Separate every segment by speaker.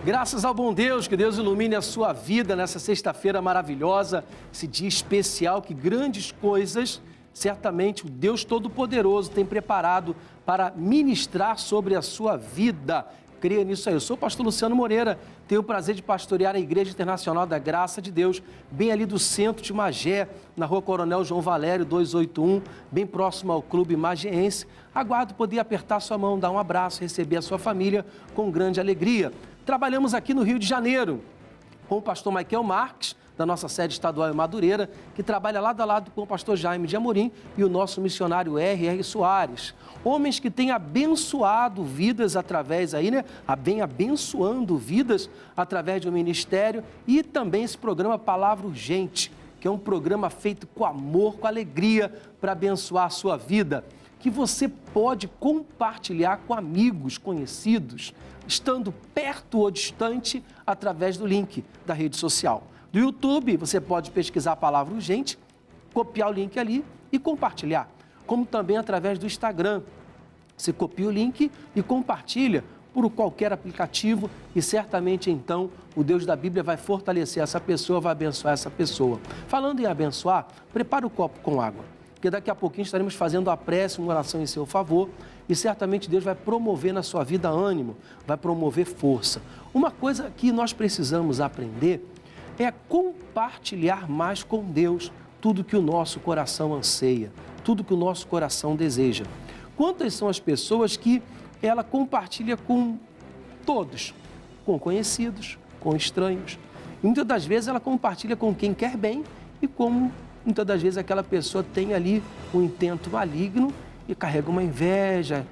Speaker 1: Graças ao bom Deus, que Deus ilumine a sua vida nessa sexta-feira maravilhosa, esse dia especial, que grandes coisas, certamente, o Deus Todo-Poderoso tem preparado para ministrar sobre a sua vida. Creia nisso aí. Eu sou o pastor Luciano Moreira, tenho o prazer de pastorear a Igreja Internacional da Graça de Deus, bem ali do centro de Magé, na rua Coronel João Valério, 281, bem próximo ao Clube Magiense. Aguardo poder apertar sua mão, dar um abraço, receber a sua família com grande alegria. Trabalhamos aqui no Rio de Janeiro com o pastor Michael Marques, da nossa sede estadual em Madureira, que trabalha lado a lado com o pastor Jaime de Amorim e o nosso missionário R.R. Soares. Homens que têm abençoado vidas através bem abençoando vidas através do ministério e também esse programa Palavra Urgente, que é um programa feito com amor, com alegria para abençoar a sua vida, que você pode compartilhar com amigos, conhecidos, estando perto ou distante, através do link da rede social. Do YouTube, você pode pesquisar a Palavra Urgente, copiar o link ali e compartilhar. Como também através do Instagram. Você copia o link e compartilha por qualquer aplicativo e certamente então o Deus da Bíblia vai fortalecer essa pessoa, vai abençoar essa pessoa. Falando em abençoar, prepare o copo com água, porque daqui a pouquinho estaremos fazendo a prece, uma oração em seu favor e certamente Deus vai promover na sua vida ânimo, vai promover força. Uma coisa que nós precisamos aprender é compartilhar mais com Deus tudo que o nosso coração anseia, tudo que o nosso coração deseja. Quantas são as pessoas que ela compartilha com todos, com conhecidos, com estranhos. E muitas das vezes ela compartilha com quem quer bem e como muitas das vezes aquela pessoa tem ali um intento maligno e carrega uma inveja,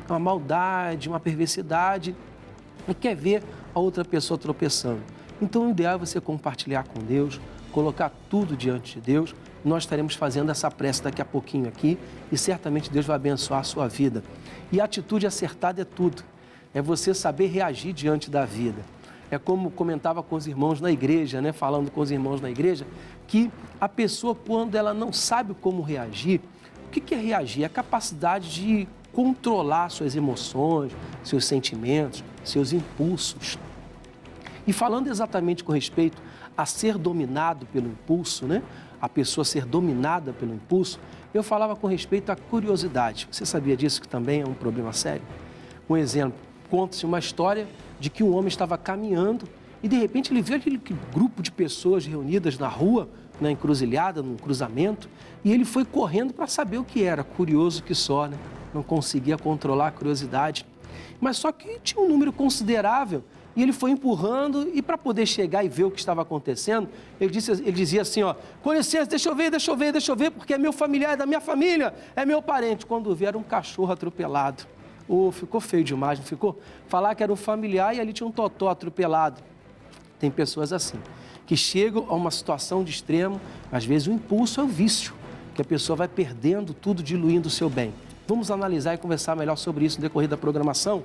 Speaker 1: uma maldade, uma perversidade e quer ver a outra pessoa tropeçando. Então, o ideal é você compartilhar com Deus, colocar tudo diante de Deus. Nós estaremos fazendo essa prece daqui a pouquinho aqui e certamente Deus vai abençoar a sua vida. E a atitude acertada é tudo. É você saber reagir diante da vida. É como comentava com os irmãos na igreja, falando com os irmãos na igreja, que a pessoa, quando ela não sabe como reagir, o que é reagir? É a capacidade de controlar suas emoções, seus sentimentos, seus impulsos. E falando exatamente com respeito a ser dominado pelo impulso, a pessoa ser dominada pelo impulso, eu falava com respeito à curiosidade. Você sabia disso, que também é um problema sério? Um exemplo, conta-se uma história de que um homem estava caminhando e de repente ele viu aquele grupo de pessoas reunidas na rua, na encruzilhada, num cruzamento, e ele foi correndo para saber o que era, curioso que só, não conseguia controlar a curiosidade. Mas só que tinha um número considerável. E ele foi empurrando e para poder chegar e ver o que estava acontecendo, ele dizia assim, com licença, deixa eu ver, porque é meu familiar, é da minha família, é meu parente. Quando vier um cachorro atropelado, ficou feio demais, não ficou? Falar que era um familiar e ali tinha um totó atropelado. Tem pessoas assim, que chegam a uma situação de extremo, às vezes o impulso é o vício, que a pessoa vai perdendo tudo, diluindo o seu bem. Vamos analisar e conversar melhor sobre isso no decorrer da programação?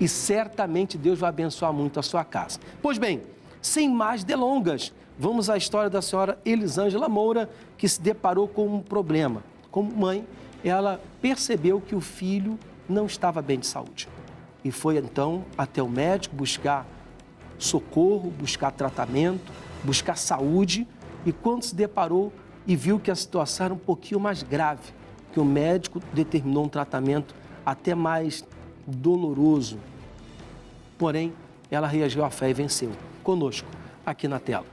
Speaker 1: E certamente Deus vai abençoar muito a sua casa. Pois bem, sem mais delongas, vamos à história da senhora Elisângela Moura, que se deparou com um problema. Como mãe, ela percebeu que o filho não estava bem de saúde. E foi então até o médico buscar socorro, buscar tratamento, buscar saúde. E quando se deparou e viu que a situação era um pouquinho mais grave, que o médico determinou um tratamento até mais doloroso. Porém, ela reagiu à fé e venceu. Conosco, aqui na tela.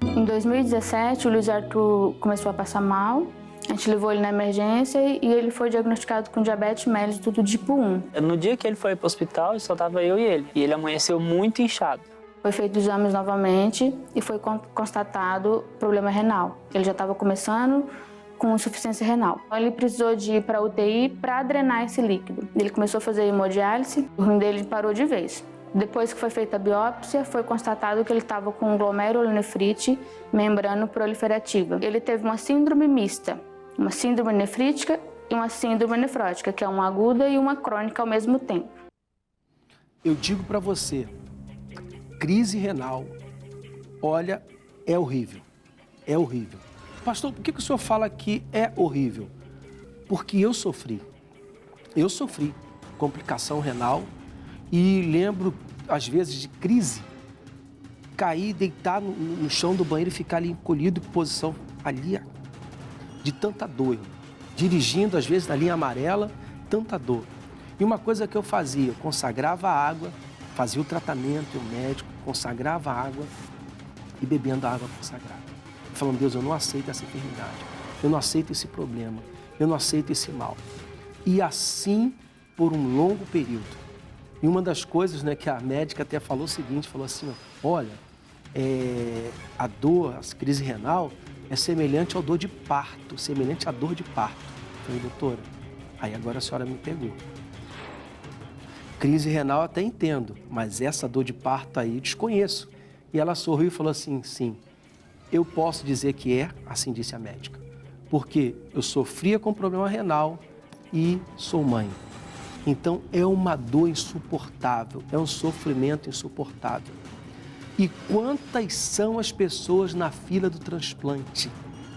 Speaker 2: Em 2017, o Luiz Arthur começou a passar mal. A gente levou ele na emergência e ele foi diagnosticado com diabetes mellitus do tipo 1.
Speaker 3: No dia que ele foi para o hospital, só estava eu e ele. E ele amanheceu muito inchado.
Speaker 2: Foi feito exames novamente e foi constatado problema renal. Ele já estava começando com insuficiência renal. Ele precisou de ir para a UTI para drenar esse líquido. Ele começou a fazer hemodiálise, o rim dele parou de vez. Depois que foi feita a biópsia, foi constatado que ele estava com glomerulonefrite membrano-proliferativa. Ele teve uma síndrome mista, uma síndrome nefrítica e uma síndrome nefrótica, que é uma aguda e uma crônica ao mesmo tempo.
Speaker 1: Eu digo para você, crise renal, olha, é horrível, é horrível. Pastor, por que o senhor fala que é horrível? Porque eu sofri complicação renal e lembro às vezes, de crise, cair, deitar no chão do banheiro e ficar ali encolhido, em posição ali, de tanta dor. Dirigindo, às vezes, na linha amarela, tanta dor. E uma coisa que eu fazia, eu consagrava a água, fazia o tratamento, o médico, consagrava a água e bebendo a água consagrada. Falando, Deus, eu não aceito essa enfermidade, eu não aceito esse problema, eu não aceito esse mal. E assim, por um longo período. E uma das coisas, né, que a médica até falou o seguinte, falou assim, olha, a dor, a crise renal é semelhante ao dor de parto, semelhante à dor de parto. Eu falei, doutora, aí agora a senhora me pegou. Crise renal até entendo, mas essa dor de parto aí desconheço. E ela sorriu e falou assim, sim, eu posso dizer que é, assim disse a médica, porque eu sofria com problema renal e sou mãe. Então é uma dor insuportável, é um sofrimento insuportável. E quantas são as pessoas na fila do transplante?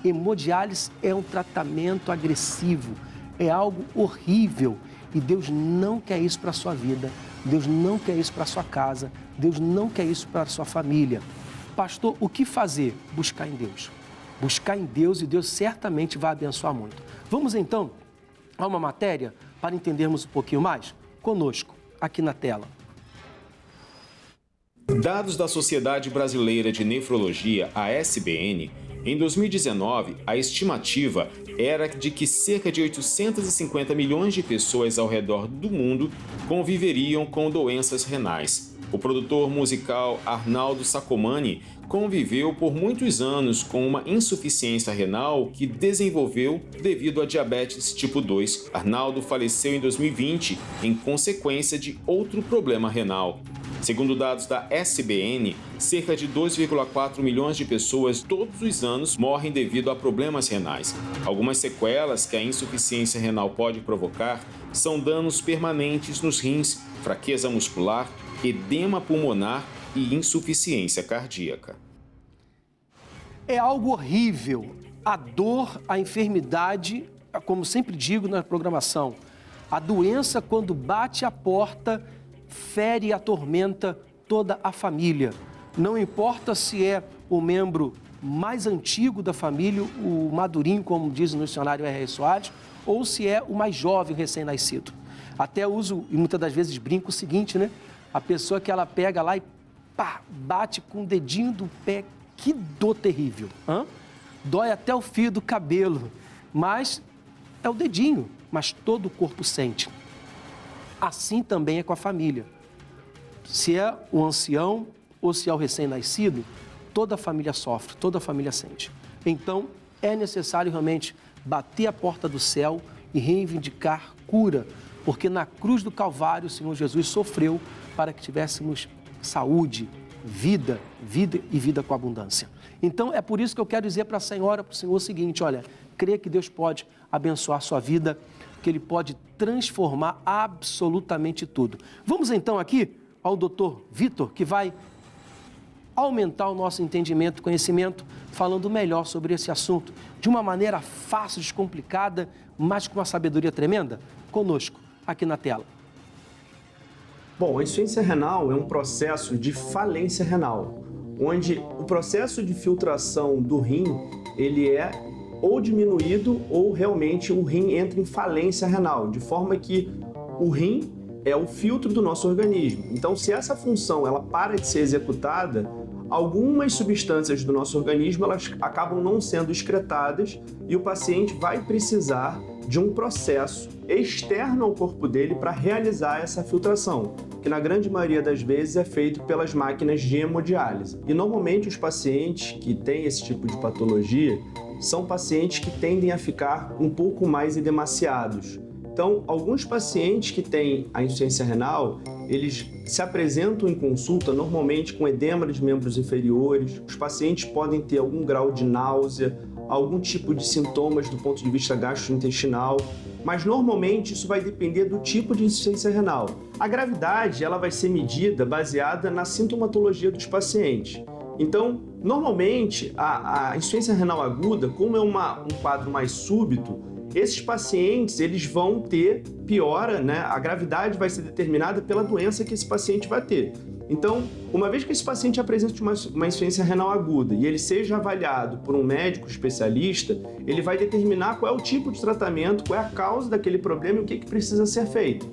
Speaker 1: Hemodiálise é um tratamento agressivo, é algo horrível. E Deus não quer isso para a sua vida, Deus não quer isso para a sua casa, Deus não quer isso para a sua família. Pastor, o que fazer? Buscar em Deus. Buscar em Deus e Deus certamente vai abençoar muito. Vamos então a uma matéria para entendermos um pouquinho mais? Conosco, aqui na tela.
Speaker 4: Dados da Sociedade Brasileira de Nefrologia, a SBN, em 2019, a estimativa era de que cerca de 850 milhões de pessoas ao redor do mundo conviveriam com doenças renais. O produtor musical Arnaldo Sacomani conviveu por muitos anos com uma insuficiência renal que desenvolveu devido a diabetes tipo 2. Arnaldo faleceu em 2020 em consequência de outro problema renal. Segundo dados da SBN, cerca de 2,4 milhões de pessoas todos os anos morrem devido a problemas renais. Algumas sequelas que a insuficiência renal pode provocar são danos permanentes nos rins, fraqueza muscular, edema pulmonar e insuficiência cardíaca.
Speaker 1: É algo horrível. A dor, a enfermidade, como sempre digo na programação, a doença quando bate a porta fere e atormenta toda a família. Não importa se é o membro mais antigo da família, o madurinho, como diz no dicionário R.R. Soares, ou se é o mais jovem, recém-nascido. Até uso, e muitas das vezes brinco o seguinte, né? A pessoa que ela pega lá e pá, bate com o dedinho do pé, que dor terrível. Dói até o fio do cabelo, mas é o dedinho, mas todo o corpo sente. Assim também é com a família. Se é o ancião ou se é o recém-nascido, toda a família sofre, toda a família sente. Então, é necessário realmente bater a porta do céu e reivindicar cura, porque na cruz do Calvário o Senhor Jesus sofreu para que tivéssemos saúde, vida e vida com abundância. Então, é por isso que eu quero dizer para a senhora, para o senhor o seguinte, olha, creia que Deus pode abençoar a sua vida, que Ele pode transformar absolutamente tudo. Vamos então aqui ao doutor Vitor, que vai aumentar o nosso entendimento e conhecimento, falando melhor sobre esse assunto, de uma maneira fácil, descomplicada, mas com uma sabedoria tremenda. Conosco, aqui na tela.
Speaker 5: Bom, a insuficiência renal é um processo de falência renal, onde o processo de filtração do rim, ele é ou diminuído ou realmente o rim entra em falência renal, de forma que o rim é o filtro do nosso organismo. Então, se essa função ela para de ser executada, algumas substâncias do nosso organismo elas acabam não sendo excretadas e o paciente vai precisar de um processo externo ao corpo dele para realizar essa filtração, que na grande maioria das vezes é feito pelas máquinas de hemodiálise. E normalmente os pacientes que têm esse tipo de patologia são pacientes que tendem a ficar um pouco mais edemaciados. Então, alguns pacientes que têm a insuficiência renal, eles se apresentam em consulta normalmente com edema dos membros inferiores, os pacientes podem ter algum grau de náusea, algum tipo de sintomas do ponto de vista gastrointestinal, mas normalmente isso vai depender do tipo de insuficiência renal. A gravidade ela vai ser medida baseada na sintomatologia dos pacientes. Então, normalmente, a insuficiência renal aguda, como é um quadro mais súbito, esses pacientes eles vão ter piora, né? A gravidade vai ser determinada pela doença que esse paciente vai ter. Então, uma vez que esse paciente apresente uma insuficiência renal aguda e ele seja avaliado por um médico especialista, ele vai determinar qual é o tipo de tratamento, qual é a causa daquele problema e o que precisa ser feito.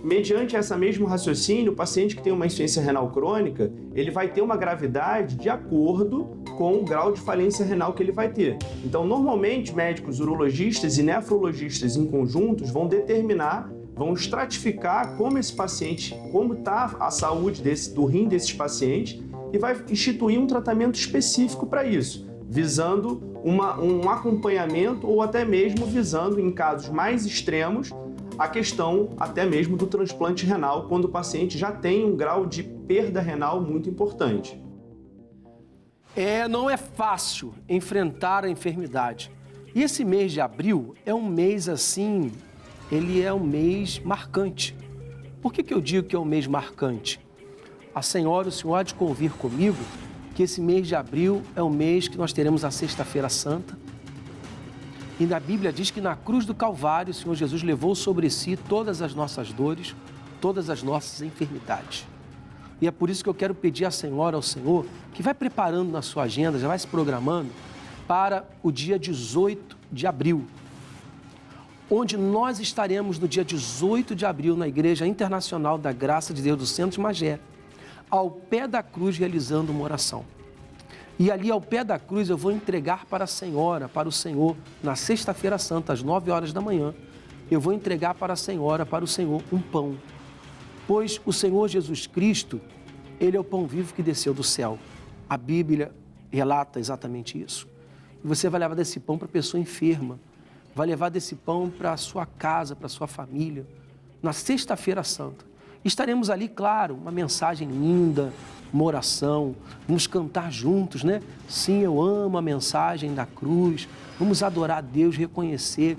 Speaker 5: Mediante esse mesmo raciocínio, o paciente que tem uma insuficiência renal crônica, ele vai ter uma gravidade de acordo com o grau de falência renal que ele vai ter. Então, normalmente, médicos urologistas e nefrologistas em conjuntos vão determinar, vão estratificar como esse paciente, como está a saúde do rim desses pacientes e vai instituir um tratamento específico para isso, visando um acompanhamento ou até mesmo visando, em casos mais extremos, a questão até mesmo do transplante renal, quando o paciente já tem um grau de perda renal muito importante.
Speaker 1: Não é fácil enfrentar a enfermidade. E esse mês de abril é um mês assim, ele é um mês marcante. Por que eu digo que é um mês marcante? O senhor há de convir comigo que esse mês de abril é o mês que nós teremos a Sexta-feira Santa. E na Bíblia diz que na cruz do Calvário o Senhor Jesus levou sobre si todas as nossas dores, todas as nossas enfermidades. E é por isso que eu quero pedir à senhora, ao Senhor, que vai preparando na sua agenda, já vai se programando para o dia 18 de abril, onde nós estaremos no dia 18 de abril na Igreja Internacional da Graça de Deus do Centro de Magé, ao pé da cruz realizando uma oração. E ali ao pé da cruz eu vou entregar para a senhora, para o Senhor, na Sexta-feira Santa, às 9 horas da manhã, eu vou entregar para a senhora, para o Senhor, um pão. Pois o Senhor Jesus Cristo, Ele é o pão vivo que desceu do céu. A Bíblia relata exatamente isso. E você vai levar desse pão para a pessoa enferma, vai levar desse pão para a sua casa, para a sua família, na Sexta-feira Santa. Estaremos ali, claro, uma mensagem linda, uma oração, vamos cantar juntos, né? Sim, eu amo a mensagem da cruz, vamos adorar a Deus, reconhecer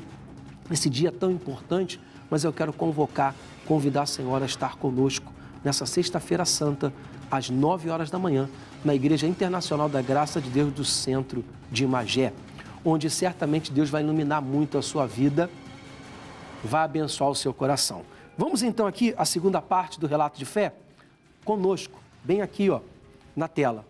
Speaker 1: esse dia tão importante, mas eu quero convidar a senhora a estar conosco nessa Sexta-feira Santa, às 9 horas da manhã, na Igreja Internacional da Graça de Deus do Centro de Magé, onde certamente Deus vai iluminar muito a sua vida, vai abençoar o seu coração. Vamos então aqui à segunda parte do relato de fé? Conosco, bem aqui, na tela.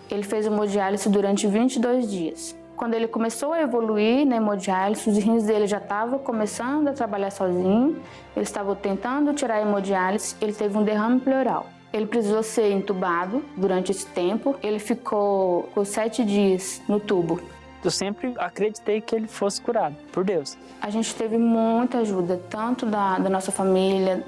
Speaker 2: Ele fez hemodiálise durante 22 dias. Quando ele começou a evoluir na hemodiálise, os rins dele já estavam começando a trabalhar sozinho, ele estava tentando tirar a hemodiálise, ele teve um derrame pleural. Ele precisou ser entubado durante esse tempo, ele ficou 7 dias no tubo.
Speaker 3: Eu sempre acreditei que ele fosse curado, por Deus.
Speaker 2: A gente teve muita ajuda, tanto da nossa família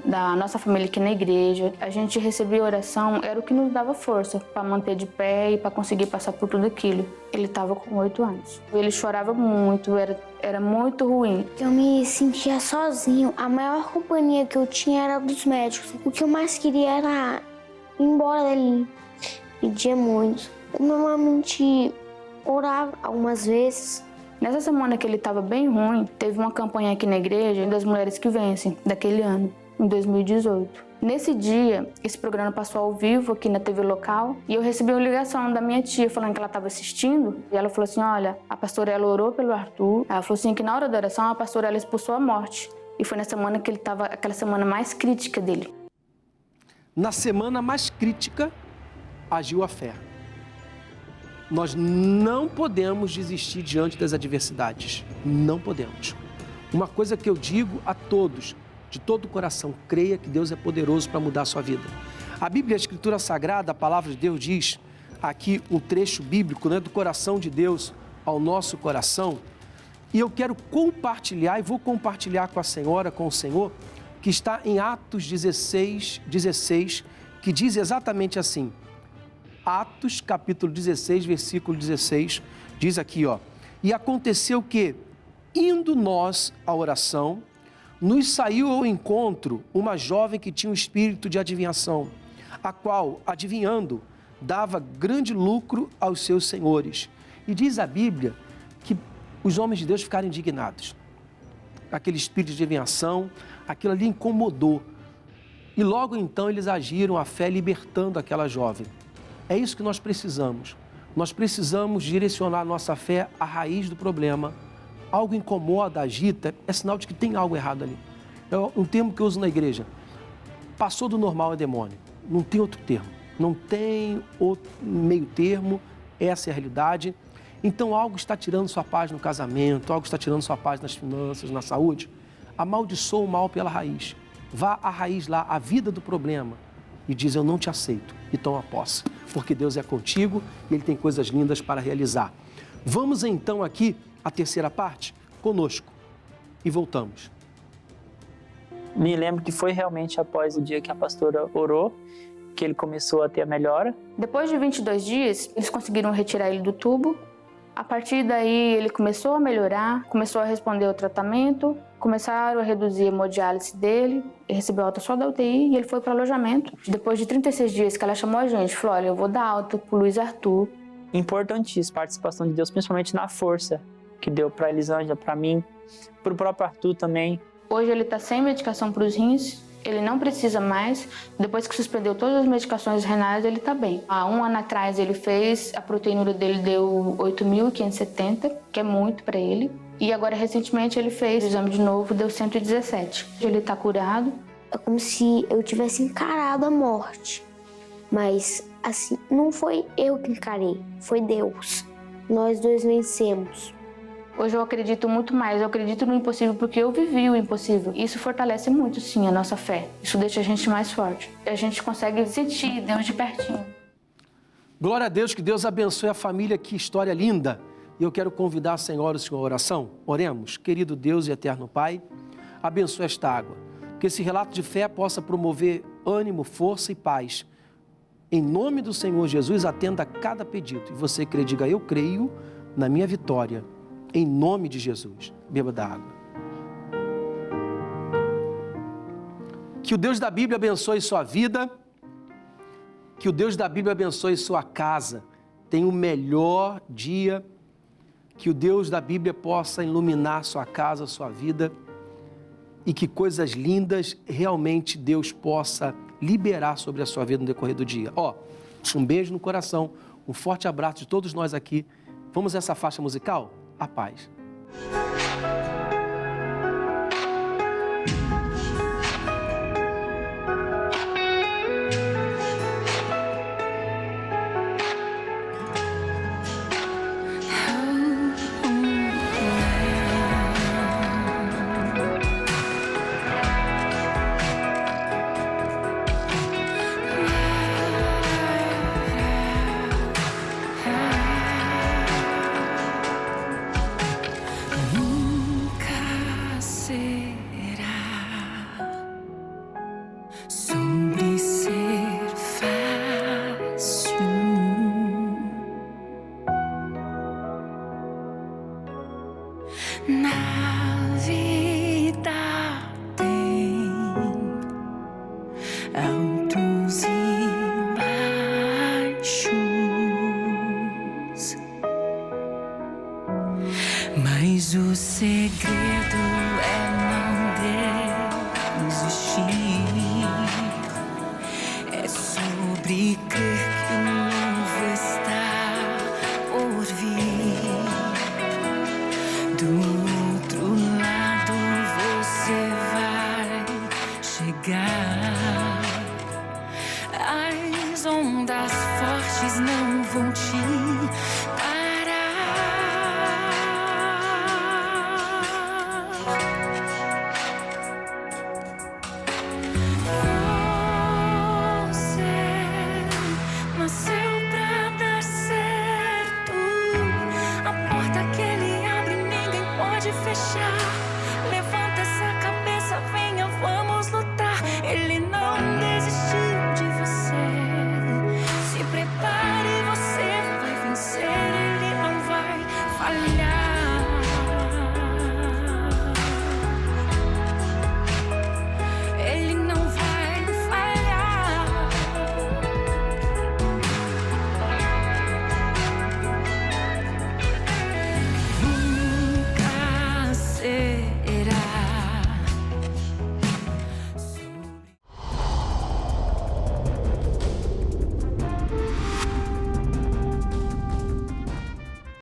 Speaker 2: aqui na igreja. A gente recebia oração, era o que nos dava força para manter de pé e para conseguir passar por tudo aquilo. Ele estava com 8 anos. Ele chorava muito, era muito ruim.
Speaker 6: Eu me sentia sozinho. A maior companhia que eu tinha era dos médicos. O que eu mais queria era ir embora dali. Pedia muito. Eu normalmente orava algumas vezes.
Speaker 2: Nessa semana que ele estava bem ruim, teve uma campanha aqui na igreja das Mulheres que Vencem, daquele ano, em 2018. Nesse dia, esse programa passou ao vivo aqui na TV local e eu recebi uma ligação da minha tia falando que ela estava assistindo e ela falou assim, olha, a pastora ela orou pelo Arthur, ela falou assim que na hora da oração a pastora ela expulsou a morte e foi na semana que ele estava, aquela semana mais crítica dele.
Speaker 1: Na semana mais crítica, agiu a fé. Nós não podemos desistir diante das adversidades. Não podemos. Uma coisa que eu digo a todos, de todo o coração, creia que Deus é poderoso para mudar a sua vida. A Bíblia, a Escritura Sagrada, a Palavra de Deus diz, aqui um trecho bíblico, né, do coração de Deus ao nosso coração, e eu quero compartilhar, e vou compartilhar com a senhora, com o Senhor, que está em Atos 16, que diz exatamente assim, Atos, capítulo 16, versículo 16, diz aqui, e aconteceu que, indo nós à oração, nos saiu ao encontro uma jovem que tinha um espírito de adivinhação, a qual, adivinhando, dava grande lucro aos seus senhores. E diz a Bíblia que os homens de Deus ficaram indignados. Aquele espírito de adivinhação, aquilo ali incomodou. E logo então eles agiram a fé libertando aquela jovem. É isso que nós precisamos. Nós precisamos direcionar a nossa fé à raiz do problema. Algo incomoda, agita, é sinal de que tem algo errado ali. É um termo que eu uso na igreja. Passou do normal é demônio. Não tem outro termo. Não tem outro meio termo. Essa é a realidade. Então, algo está tirando sua paz no casamento, algo está tirando sua paz nas finanças, na saúde. Amaldiçoa o mal pela raiz. Vá à raiz lá, à vida do problema. E diz, eu não te aceito. E toma posse. Porque Deus é contigo e Ele tem coisas lindas para realizar. Vamos então aqui à terceira parte, conosco. E voltamos.
Speaker 3: Me lembro que foi realmente após o dia que a pastora orou, que ele começou a ter a melhora.
Speaker 2: Depois de 22 dias, eles conseguiram retirar ele do tubo. A partir daí, ele começou a melhorar, começou a responder ao tratamento, começaram a reduzir a hemodiálise dele, ele recebeu alta só da UTI e ele foi para o alojamento. Depois de 36 dias que ela chamou a gente, falou, olha, eu vou dar alta pro Luiz Arthur.
Speaker 3: Importantíssima a participação de Deus, principalmente na força que deu para a Elisângela, para mim, para o próprio Arthur também.
Speaker 2: Hoje ele está sem medicação para os rins, ele não precisa mais. Depois que suspendeu todas as medicações renais, ele está bem. Há um ano atrás ele fez, a proteinúria dele deu 8.570, que é muito para ele. E agora, recentemente, ele fez o exame de novo, deu 117. Ele está curado.
Speaker 6: É como se eu tivesse encarado a morte. Mas, assim, não foi eu que encarei, foi Deus. Nós dois vencemos.
Speaker 2: Hoje eu acredito muito mais, eu acredito no impossível porque eu vivi o impossível. Isso fortalece muito, sim, a nossa fé. Isso deixa a gente mais forte. A gente consegue sentir Deus de pertinho.
Speaker 1: Glória a Deus, que Deus abençoe a família, que história linda. E eu quero convidar a senhora e o senhor à oração. Oremos, querido Deus e eterno Pai, abençoe esta água. Que esse relato de fé possa promover ânimo, força e paz. Em nome do Senhor Jesus, atenda a cada pedido. E você crê, diga, eu creio na minha vitória. Em nome de Jesus, beba da água. Que o Deus da Bíblia abençoe sua vida, que o Deus da Bíblia abençoe sua casa. Tenha o melhor dia, que o Deus da Bíblia possa iluminar sua casa, sua vida, e que coisas lindas realmente Deus possa liberar sobre a sua vida no decorrer do dia. Um beijo no coração, um forte abraço de todos nós aqui. Vamos a essa faixa musical? A paz.
Speaker 7: Na vida tem altos e baixos, mas o segredo é não desistir, é sobre crer.